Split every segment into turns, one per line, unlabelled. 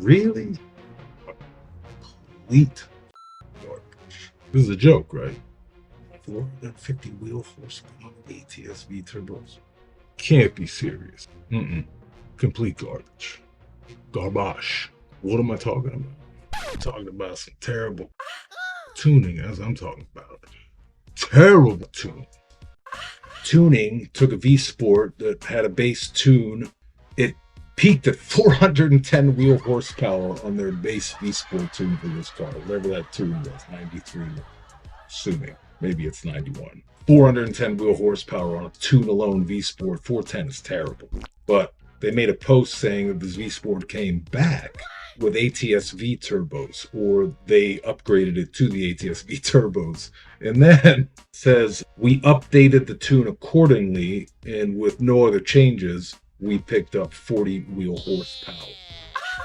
Really? Complete garbage. This is a joke, right? 450 wheel horsepower ATS-V turbos. Can't be serious. Complete garbage. Garbage. What am I talking about? I'm talking about some terrible tuning, as I'm talking about. Terrible tuning. Tuning took a V Sport that had a base tune. It peaked at 410 wheel horsepower on their base V Sport tune for this car. Whatever that tune was, 93, assuming. Maybe it's 91. 410 wheel horsepower on a tune alone V Sport. 410 is terrible. But they made a post saying that this V Sport came back with ATS-V turbos, or they upgraded it to the ATS-V turbos. And then says, we updated the tune accordingly, and with no other changes, we picked up 40 wheel horsepower.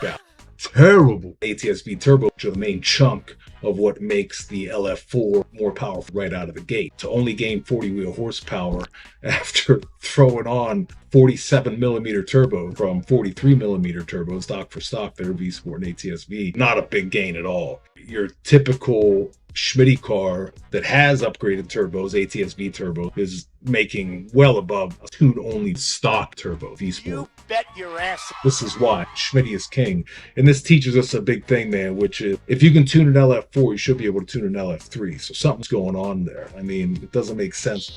Yeah. Terrible. ATS-V turbo, which are the main chunk of what makes the LF4 more powerful right out of the gate. To only gain 40 wheel horsepower after throwing on 47 millimeter turbo from 43 millimeter turbo, stock for stock, their V Sport and ATS-V, not a big gain at all. Your typical Schmitty car that has upgraded turbos, ATS-V turbo, is making well above a tune-only stock turbo V Sport.
You bet your ass.
This is why Schmitty is king. And this teaches us a big thing, man, which is if you can tune an LF4, you should be able to tune an LF3. So something's going on there. I mean, it doesn't make sense.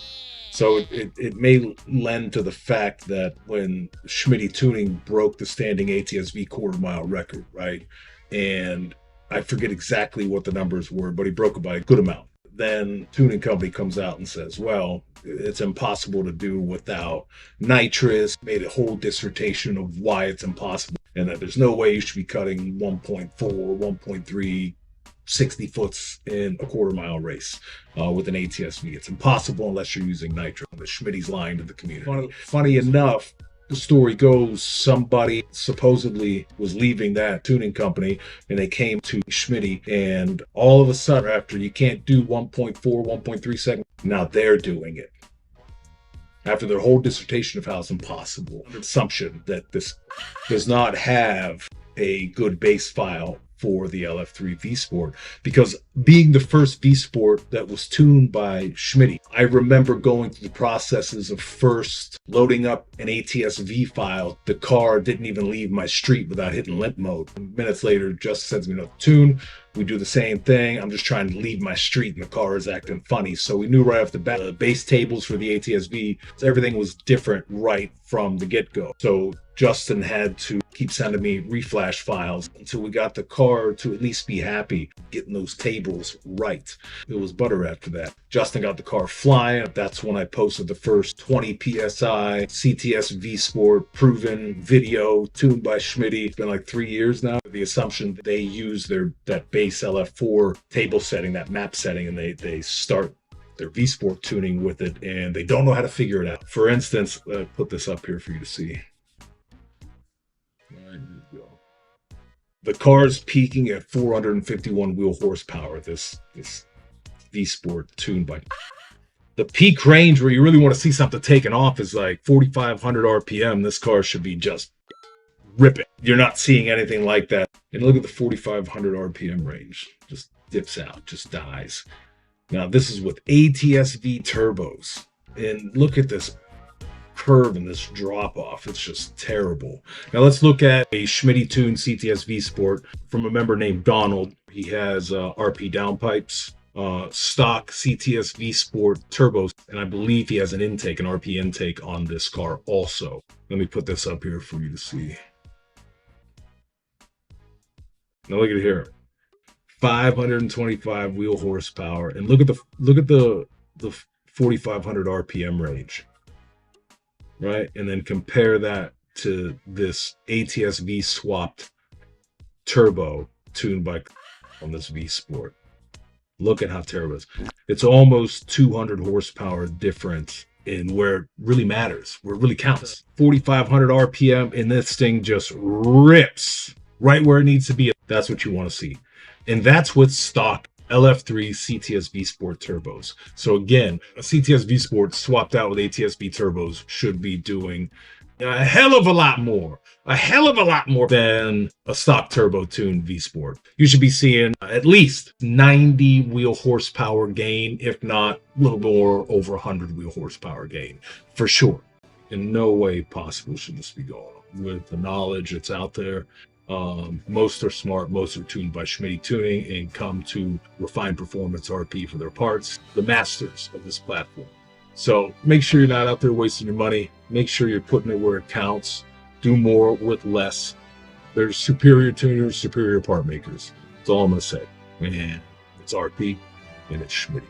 So it may lend to the fact that when Schmitty Tuning broke the standing ATS-V quarter-mile record, right? And I forget exactly what the numbers were, but he broke it by a good amount. Then tuning company comes out and says, well, it's impossible to do without nitrous, made a whole dissertation of why it's impossible, and that there's no way you should be cutting 1.4, 1.3, 60 foots in a quarter-mile race with an ATS-V. It's impossible unless you're using nitro. The Schmitty's lying to the community. Funny enough, the story goes, somebody supposedly was leaving that tuning company and they came to Schmitty, and all of a sudden, after you can't do 1.4, 1.3 seconds, now they're doing it. After their whole dissertation of how it's impossible, the assumption that this does not have a good base file for the LF3 V Sport, because being the first V Sport that was tuned by Schmitty, I remember going through the processes of first loading up an ATS-V file. The car didn't even leave my street without hitting limp mode. Minutes later, just sends me another tune. We do the same thing. I'm just trying to leave my street and the car is acting funny. So we knew right off the bat, the base tables for the ATS-V, everything was different right from the get-go. So Justin had to keep sending me reflash files until we got the car to at least be happy getting those tables right. It was butter after that. Justin got the car flying. That's when I posted the first 20 PSI CTS-V Sport proven video tuned by Schmitty. It's been like 3 years now. The assumption that they use that base LF4 table setting, that map setting, and they start their V Sport tuning with it, and they don't know how to figure it out. For instance, put this up here for you to see. The car's peaking at 451 wheel horsepower, this V Sport tuned by. The peak range where you really want to see something taken off is like 4,500 RPM. This car should be just ripping. You're not seeing anything like that. And look at the 4,500 RPM range. Just dips out, just dies. Now this is with ATS-V turbos. And look at this curve and this drop off. It's just terrible. Now let's look at a Schmitty tuned CTS-V Sport from a member named Donald. He has RP downpipes, stock CTS-V Sport turbos, and I believe he has an RP intake on this car also. Let me put this up here for you to see. Now look at it here. 525 wheel horsepower, and look at the 4,500 RPM range. Right, and then compare that to this ATS-V swapped turbo tuned by on this V Sport. Look at how terrible it is. It's almost 200 horsepower difference in where it really matters, where it really counts. 4,500 RPM, and this thing just rips right where it needs to be. That's what you want to see, and that's with stock LF3 CTS-V Sport turbos. So again, a CTS-V Sport swapped out with ATS-V turbos should be doing A hell of a lot more. A hell of a lot more than a stock turbo tuned V Sport. You should be seeing at least 90 wheel horsepower gain, if not a little more, over 100 wheel horsepower gain, for sure. In no way possible should this be going on. With the knowledge that's out there, most are smart, most are tuned by Schmitty Tuning and come to Refined Performance RP for their parts, the masters of this platform. So make sure you're not out there wasting your money. Make sure you're putting it where it counts. Do more with less. There's superior tuners, superior part makers. That's all I'm going to say. And it's RP and it's Schmitty.